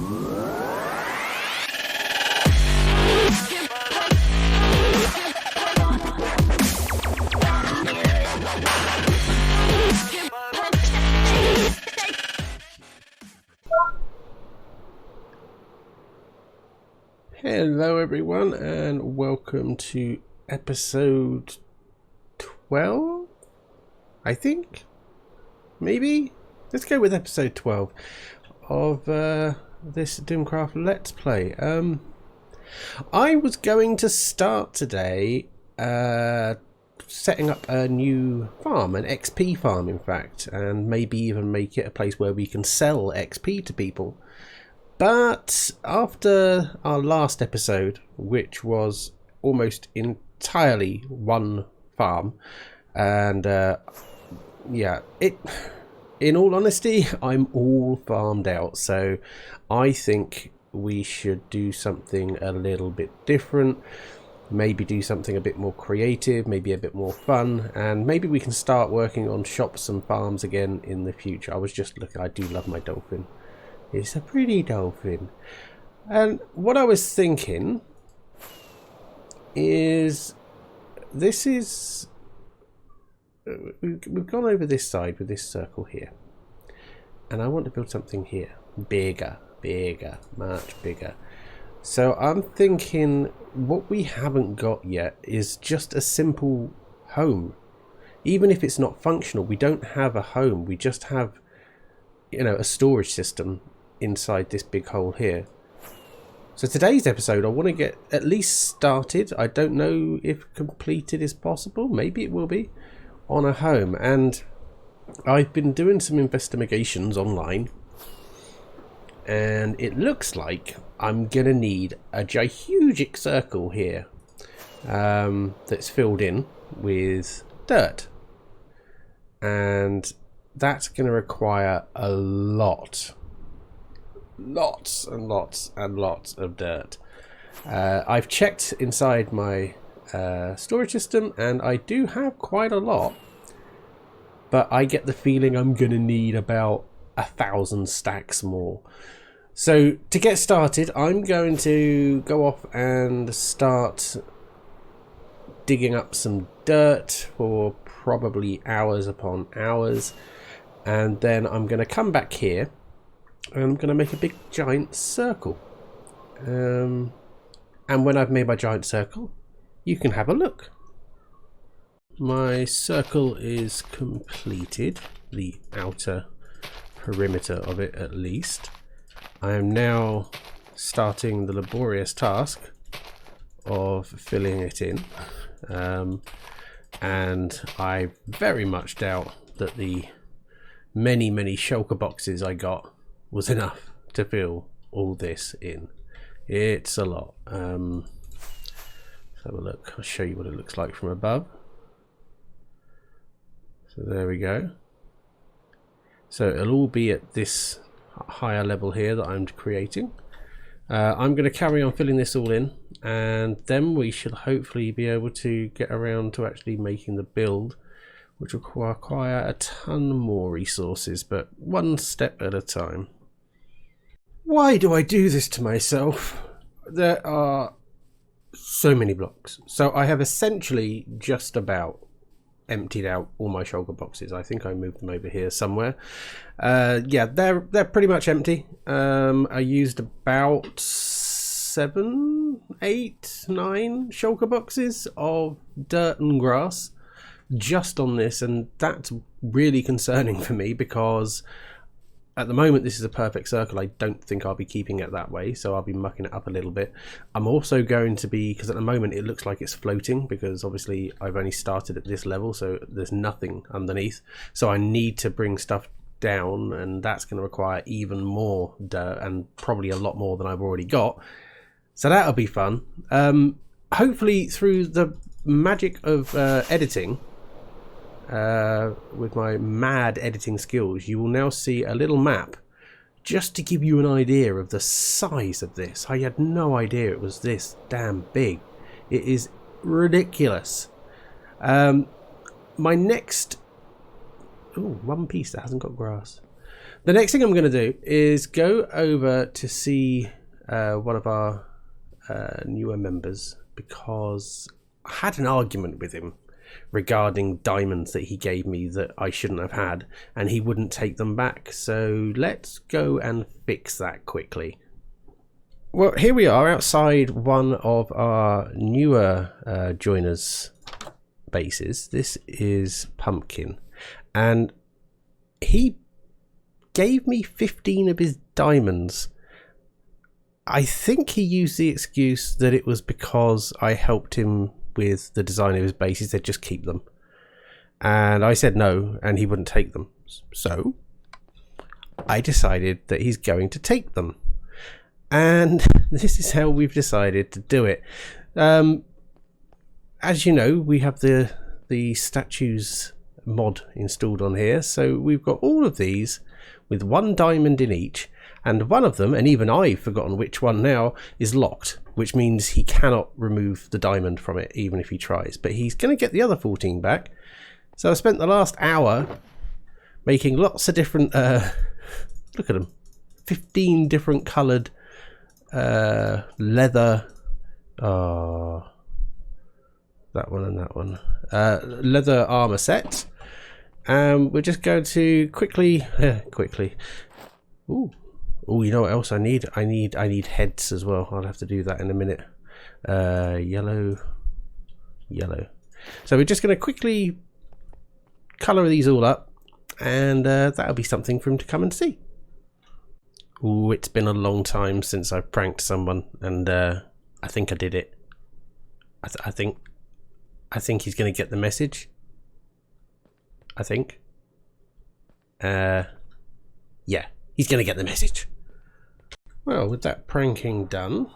Hello everyone and welcome to episode 12, I think? Maybe? Let's go with episode 12 of this DimCraft Let's Play. I was going to start today setting up a new farm, an XP farm in fact, and maybe even make it a place where we can sell XP to people. But after our last episode, which was almost entirely one farm, and yeah, in all honesty, I'm all farmed out, so I think we should do something a little bit different, maybe do something a bit more creative, maybe a bit more fun, and maybe we can start working on shops and farms again in the future. I was just looking, I do love my dolphin. It's a pretty dolphin. And what I was thinking is, we've gone over this side with this circle here, and I want to build something here bigger, much bigger. So I'm thinking what we haven't got yet is just a simple home. Even if it's not functional, we don't have a home, we just have, you know, a storage system inside this big hole here. So today's episode I want to get at least started. I don't know if completed is possible, maybe it will be, on a home. And I've been doing some investigations online, and it looks like I'm gonna need a huge circle here that's filled in with dirt, and that's going to require a lots and lots of dirt. I've checked inside my storage system and I do have quite a lot, but I get the feeling I'm going to need about 1,000 stacks more. So to get started, I'm going to go off and start digging up some dirt for probably hours upon hours, and then I'm going to come back here and I'm going to make a big giant circle, and when I've made my giant circle, you can have a look. My circle is completed, the outer perimeter of it at least. I am now starting the laborious task of filling it in, and I very much doubt that the many shulker boxes I got was enough to fill all this in. It's a lot. Let's have a look. I'll show you what it looks like from above. So there we go. So it'll all be at this higher level here that I'm creating. I'm going to carry on filling this all in, and then we should hopefully be able to get around to actually making the build, which will require a ton more resources, but one step at a time. Why do I do this to myself? There are so many blocks. So I have essentially just about emptied out all my shulker boxes. I think I moved them over here somewhere. Yeah, they're pretty much empty. I used about 7, 8, 9 shulker boxes of dirt and grass just on this, and that's really concerning for me because at the moment this is a perfect circle. I don't think I'll be keeping it that way, so I'll be mucking it up a little bit. I'm also going to be, because at the moment it looks like it's floating, because obviously I've only started at this level, so there's nothing underneath, so I need to bring stuff down, and that's going to require even more dirt and probably a lot more than I've already got, so that'll be fun. Hopefully through the magic of editing, with my mad editing skills, you will now see a little map just to give you an idea of the size of this. I had no idea it was this damn big. It is ridiculous. My next... Oh, one piece that hasn't got grass. The next thing I'm going to do is go over to see one of our newer members, because I had an argument with him regarding diamonds that he gave me that I shouldn't have had, and he wouldn't take them back. So let's go and fix that quickly. Well, here we are outside one of our newer joiners bases. This is Pumpkin, and he gave me 15 of his diamonds. I think he used the excuse that it was because I helped him with the design of his base. He said just keep them, and I said no, and he wouldn't take them. So I decided that he's going to take them, and this is how we've decided to do it. As you know, we have the statues mod installed on here, so we've got all of these with 1 diamond in each, and one of them, and even I've forgotten which one now, is locked, which means he cannot remove the diamond from it even if he tries, but he's going to get the other 14 back. So I spent the last hour making lots of different look at them, 15 different coloured leather, that one and that one, leather armor sets. We're just going to quickly ooh, you know what else I need? I need heads as well. I'll have to do that in a minute. Yellow. So we're just going to quickly colour these all up, and that'll be something for him to come and see. Ooh, it's been a long time since I pranked someone, and I think I did it. I think he's going to get the message. I think. Yeah, he's going to get the message. Well, with that pranking done,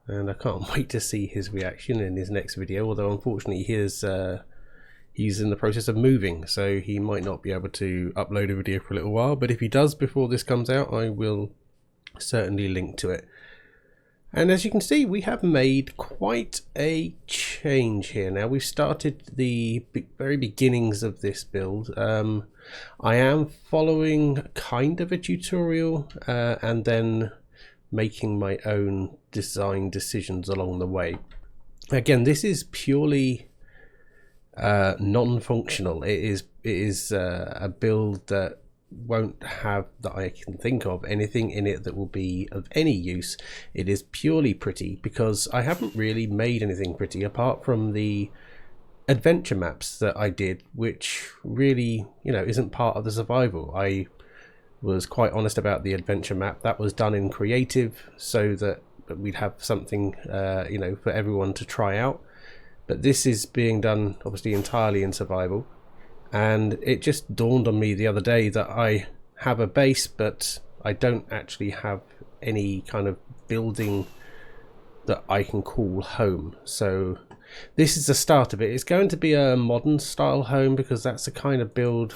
and I can't wait to see his reaction in his next video, although unfortunately he's in the process of moving, so he might not be able to upload a video for a little while, but if he does before this comes out, I will certainly link to it. And as you can see, we have made quite a change here. Now we've started the very beginnings of this build. I am following kind of a tutorial and then making my own design decisions along the way. Again, this is purely non-functional. It is a build that won't have, that I can think of, anything in it that will be of any use. It is purely pretty because I haven't really made anything pretty apart from the adventure maps that I did, which really, you know, isn't part of the survival. I was quite honest about the adventure map. That was done in creative so that we'd have something you know, for everyone to try out, but this is being done obviously entirely in survival. And it just dawned on me the other day that I have a base, but I don't actually have any kind of building that I can call home. So this is the start of it. It's going to be a modern style home because that's the kind of build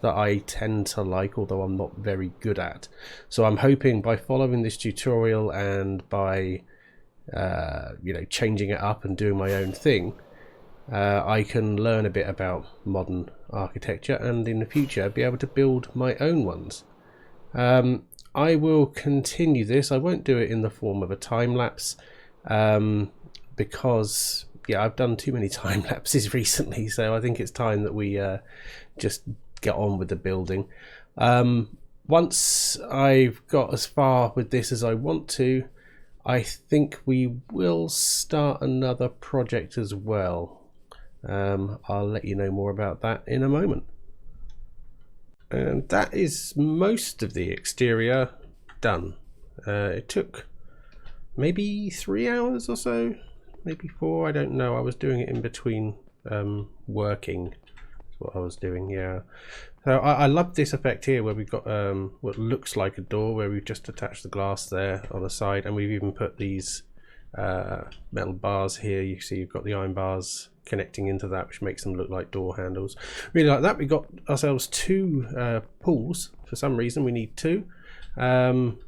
that I tend to like, although I'm not very good at. So I'm hoping by following this tutorial and by you know, changing it up and doing my own thing, I can learn a bit about modern architecture and in the future be able to build my own ones. I will continue this. I won't do it in the form of a time lapse because yeah, I've done too many time lapses recently, so I think it's time that we just get on with the building. Once I've got as far with this as I want to, I think we will start another project as well. I'll let you know more about that in a moment. And that is most of the exterior done. It took maybe 3 hours or so, maybe 4, I don't know. I was doing it in between working. That's what I was doing, yeah. So I love this effect here where we've got what looks like a door where we've just attached the glass there on the side, and we've even put these metal bars here. You see you've got the iron bars connecting into that, which makes them look like door handles. Really like that. We got ourselves 2 pools. For some reason we need 2.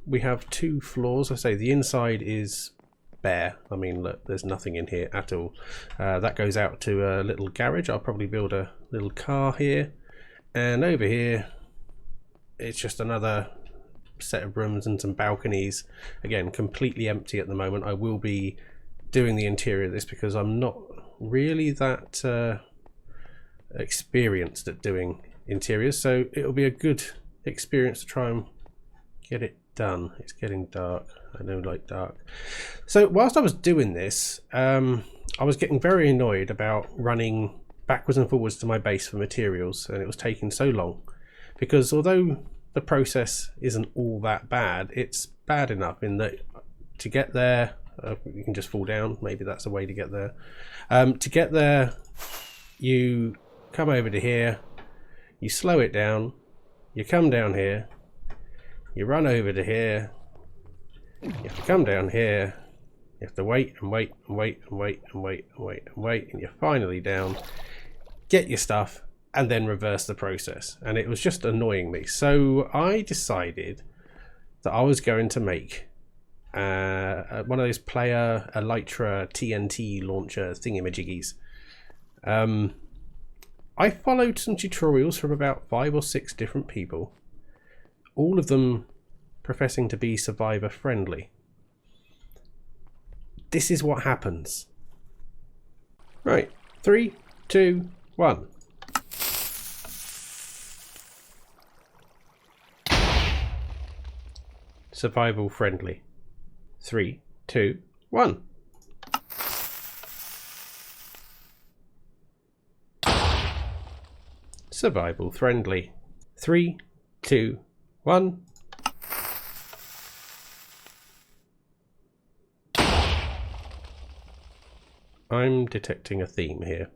We have 2 floors. I say the inside is bare. I mean, look, there's nothing in here at all. That goes out to a little garage. I'll probably build a little car here, and over here it's just another set of rooms and some balconies. Again, completely empty at the moment. I will be doing the interior of this because I'm not really that experienced at doing interiors, so it'll be a good experience to try and get it done. It's getting dark. I don't like dark. So whilst I was doing this, I was getting very annoyed about running backwards and forwards to my base for materials, and it was taking so long because although the process isn't all that bad, it's bad enough in that to get there, you can just fall down. Maybe that's a way to get there. To get there, you come over to here, you slow it down, you come down here, you run over to here, you have to come down here, you have to wait and wait and wait and wait and wait and wait and wait, and you're finally down, get your stuff, and then reverse the process. And it was just annoying me. So I decided that I was going to make one of those player Elytra TNT launcher thingamajiggies. I followed some tutorials from about 5 or 6 different people, all of them professing to be survivor friendly. This is what happens. Right, 3, 2, 1. Survival friendly. 3, 2, 1. Survival friendly. 3, 2, 1. I'm detecting a theme here.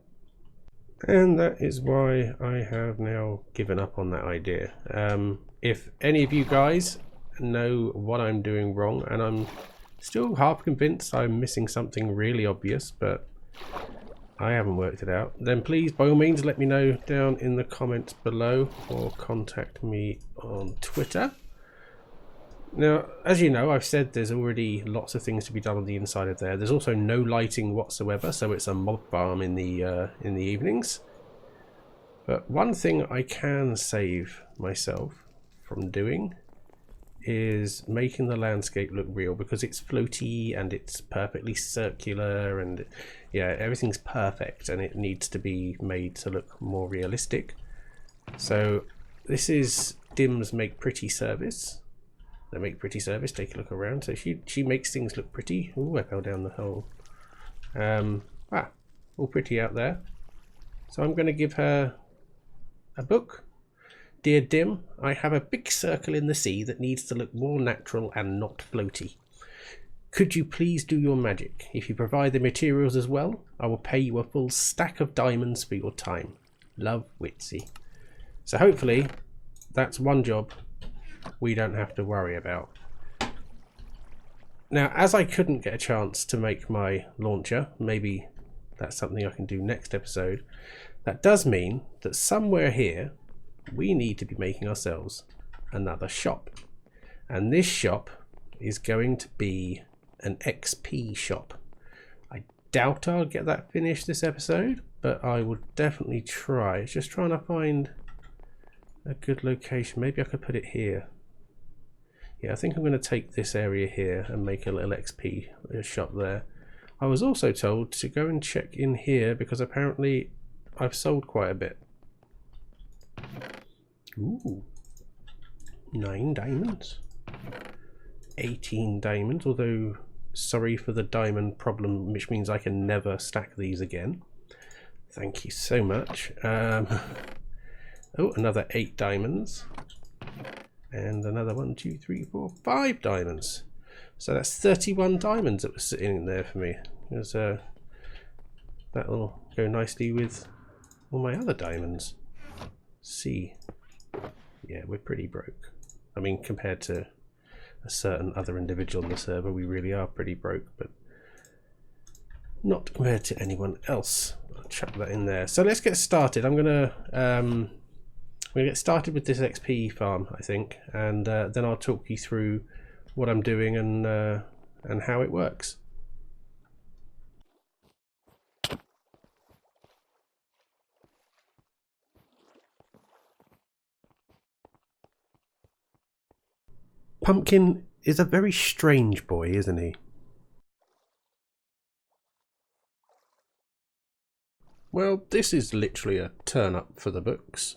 And that is why I have now given up on that idea. If any of you guys know what I'm doing wrong, and I'm still half convinced I'm missing something really obvious, but I haven't worked it out, then please by all means let me know down in the comments below or contact me on Twitter. Now, as you know, I've said there's already lots of things to be done on the inside of there. There's also no lighting whatsoever, so it's a mob farm in the evenings. But one thing I can save myself from doing is making the landscape look real, because it's floaty and it's perfectly circular and yeah, everything's perfect and it needs to be made to look more realistic. So this is Dim's Make Pretty service. The Make Pretty service, take a look around. So she makes things look pretty. Ooh, I fell down the hole. All pretty out there. So I'm going to give her a book. Dear Dim, I have a big circle in the sea that needs to look more natural and not floaty. Could you please do your magic? If you provide the materials as well, I will pay you a full stack of diamonds for your time. Love, Witsy. So hopefully that's one job we don't have to worry about. Now, as I couldn't get a chance to make my launcher, maybe that's something I can do next episode, that does mean that somewhere here we need to be making ourselves another shop. And this shop is going to be an XP shop. I doubt I'll get that finished this episode, but I will definitely try. Just trying to find a good location. Maybe I could put it here. Yeah, I think I'm going to take this area here and make a little XP shop there. I was also told to go and check in here because apparently I've sold quite a bit. Ooh, 9 diamonds, 18 diamonds, although sorry for the diamond problem, which means I can never stack these again. Thank you so much. Oh, another 8 diamonds, and another 1, 2, 3, 4, 5 diamonds. So that's 31 diamonds that was sitting in there for me. There's that'll go nicely with all my other diamonds. See, yeah, we're pretty broke. I mean, compared to a certain other individual on the server, we really are pretty broke, but not compared to anyone else. I'll chuck that in there. So let's get started. I'm gonna get started with this XP farm, I think, and then I'll talk you through what I'm doing and how it works. Pumpkin is a very strange boy, isn't he? Well, this is literally a turn up for the books.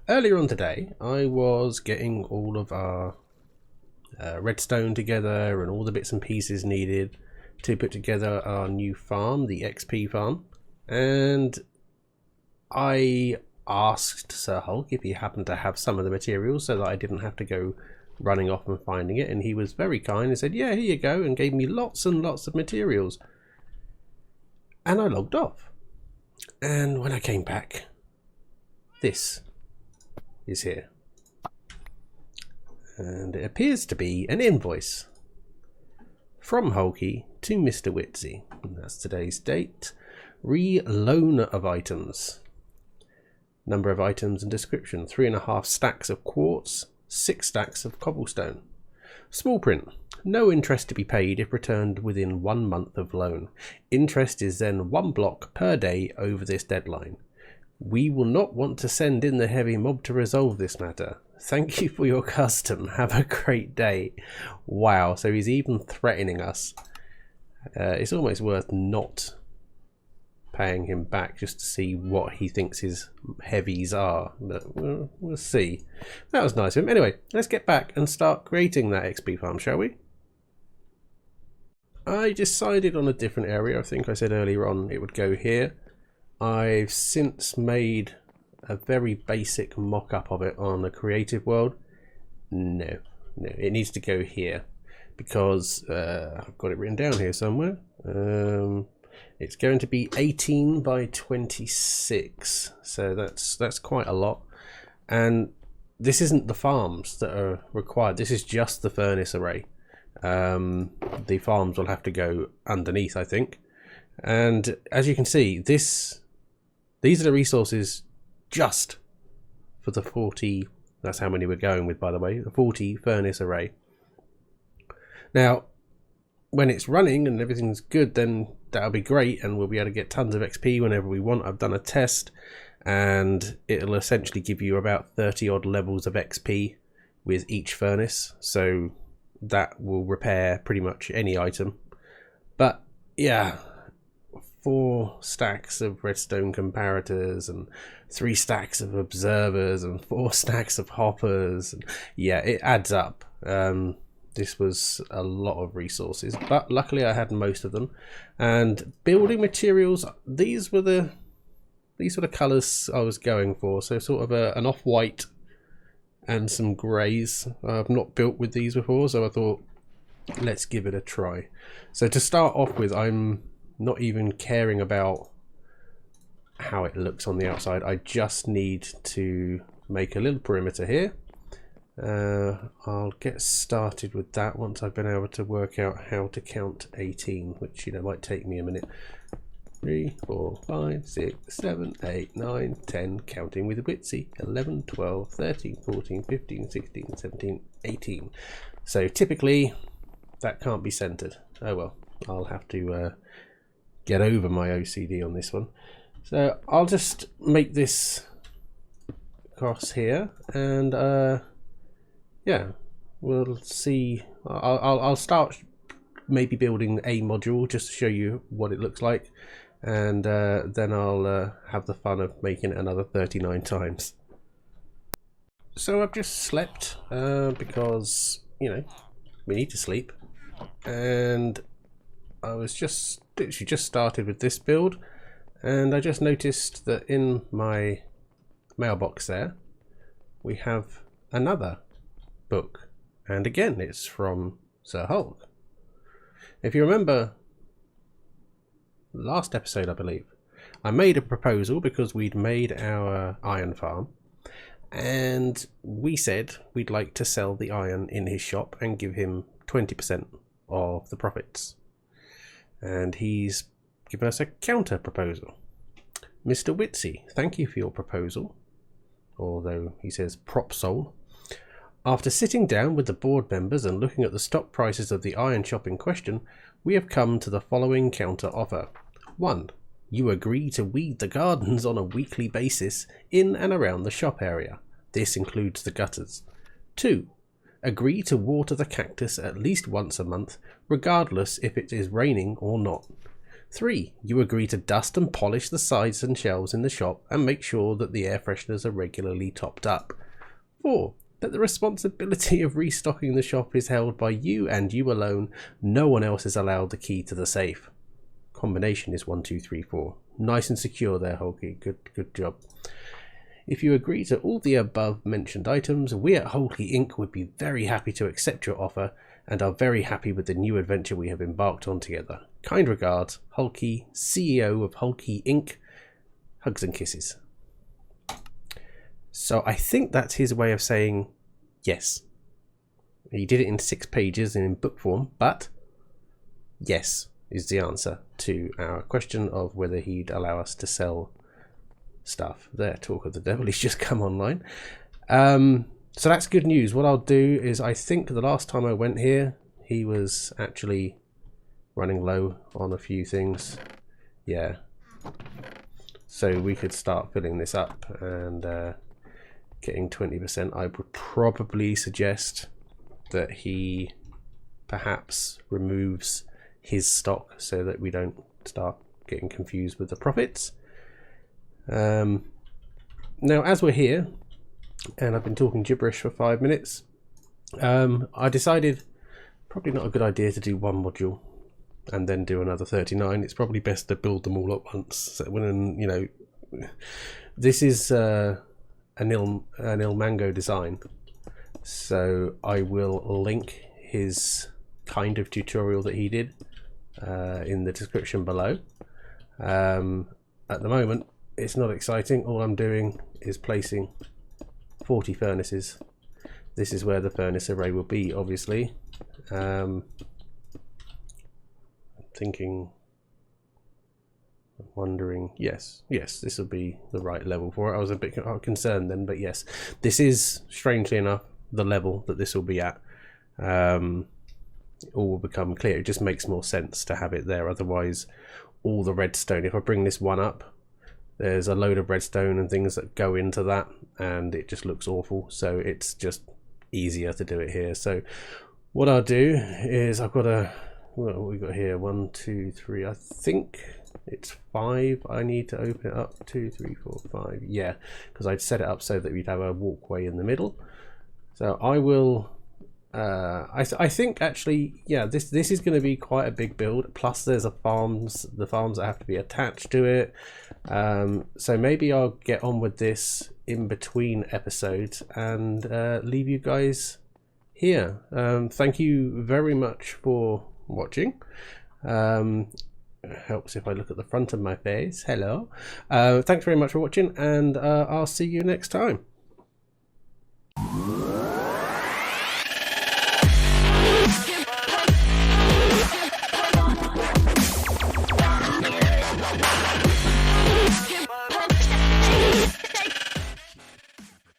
Earlier on today, I was getting all of our redstone together and all the bits and pieces needed to put together our new farm, the XP farm, and I asked Sir Hulk if he happened to have some of the materials so that I didn't have to go running off and finding it, and he was very kind and said, yeah, here you go, and gave me lots and lots of materials. And I logged off, and when I came back, this is here, and it appears to be an invoice from Hulky to Mr. Witsy, and that's today's date. Re-loan of items. Number of items and description: 3.5 stacks of quartz, 6 stacks of cobblestone. Small print: no interest to be paid if returned within 1 month of loan. Interest is then 1 block per day over this deadline. We will not want to send in the heavy mob to resolve this matter. Thank you for your custom. Have a great day. Wow, so he's even threatening us. It's almost worth not paying him back just to see what he thinks his heavies are, but we'll see. That was nice of him. Anyway, let's get back and start creating that XP farm, shall we? I decided on a different area. I think I said earlier on it would go here. I've since made a very basic mock-up of it on the creative world. No, it needs to go here because I've got it written down here somewhere. It's going to be 18 by 26, so that's quite a lot. And this isn't the farms that are required. This is just the furnace array. The farms will have to go underneath, I think. And as you can see, these are the resources just for the 40. That's how many we're going with, by the way. The 40 furnace array. Now, when it's running and everything's good, then that'll be great, and we'll be able to get tons of XP whenever we want. I've done a test, and it'll essentially give you about 30 odd levels of XP with each furnace, so that will repair pretty much any item. But yeah, 4 stacks of redstone comparators and 3 stacks of observers and 4 stacks of hoppers, and yeah, it adds up. This was a lot of resources, but luckily I had most of them. And building materials, these were the colours I was going for. So sort of an off-white and some greys. I've not built with these before, so I thought let's give it a try. So to start off with, I'm not even caring about how it looks on the outside. I just need to make a little perimeter here. I'll get started with that once I've been able to work out how to count 18, which might take me a minute. 3, 4, 5, 6, 7, 8, 9, 10, counting with Witsy, 11, 12, 13, 14, 15, 16, 17, 18. So typically that can't be centered. Oh well, I'll have to get over my OCD on this one. So I'll just make this cross here, and yeah, we'll see. I'll start maybe building a module just to show you what it looks like, and then I'll have the fun of making it another 39 times. So I've just slept because we need to sleep, and I was just literally just started with this build, and I just noticed that in my mailbox there we have another book, and again it's from Sir Hulk. If you remember last episode, I believe, I made a proposal because we'd made our iron farm, and we said we'd like to sell the iron in his shop and give him 20% of the profits, and he's given us a counter proposal. Mr. Witsy, thank you for your proposal, although he says prop soul. After sitting down with the board members and looking at the stock prices of the iron shop in question, we have come to the following counter offer. 1. You agree to weed the gardens on a weekly basis in and around the shop area. This includes the gutters. 2. Agree to water the cactus at least once a month, regardless if it is raining or not. 3. You agree to dust and polish the sides and shelves in the shop and make sure that the air fresheners are regularly topped up. 4. That the responsibility of restocking the shop is held by you and you alone. No one else is allowed the key to the safe. Combination is 1, 2, 3, 4. Nice and secure there, Hulky. Good job. If you agree to all the above mentioned items, we at Hulky Inc. would be very happy to accept your offer and are very happy with the new adventure we have embarked on together. Kind regards, Hulky, CEO of Hulky Inc. Hugs and kisses. So I think that's his way of saying yes. He did it in 6 pages and in book form, but yes is the answer to our question of whether he'd allow us to sell stuff. There, talk of the devil, he's just come online. So that's good news. What I'll do is, I think the last time I went here, he was actually running low on a few things. Yeah. So we could start filling this up and getting 20%. I would probably suggest that he perhaps removes his stock so that we don't start getting confused with the profits. Now, as we're here, and I've been talking gibberish for 5 minutes, I decided probably not a good idea to do one module and then do another 39. It's probably best to build them all at once. So when, you know, this is an Ilmango design, so I will link his kind of tutorial that he did in the description below. At the moment, it's not exciting. All I'm doing is placing 40 furnaces. This is where the furnace array will be, obviously. I'm wondering, yes, this will be the right level for it. I was a bit concerned then, but yes, this is, strangely enough, the level that this will be at. It all will become clear. It just makes more sense to have it there. Otherwise, all the redstone, if I bring this one up, there's a load of redstone and things that go into that, and it just looks awful. So it's just easier to do it here. So what I'll do is, I've got a, what have we got here? 1, 2, 3. I think it's 5. I need to open it up. 2, 3, 4, 5. Yeah, because I'd set it up so that we'd have a walkway in the middle. So I will. I think actually, yeah, this is going to be quite a big build. Plus, there's the farms that have to be attached to it. So maybe I'll get on with this in between episodes and leave you guys here. Thank you very much for watching. It helps if I look at the front of my face. Hello. Thanks very much for watching, and I'll see you next time.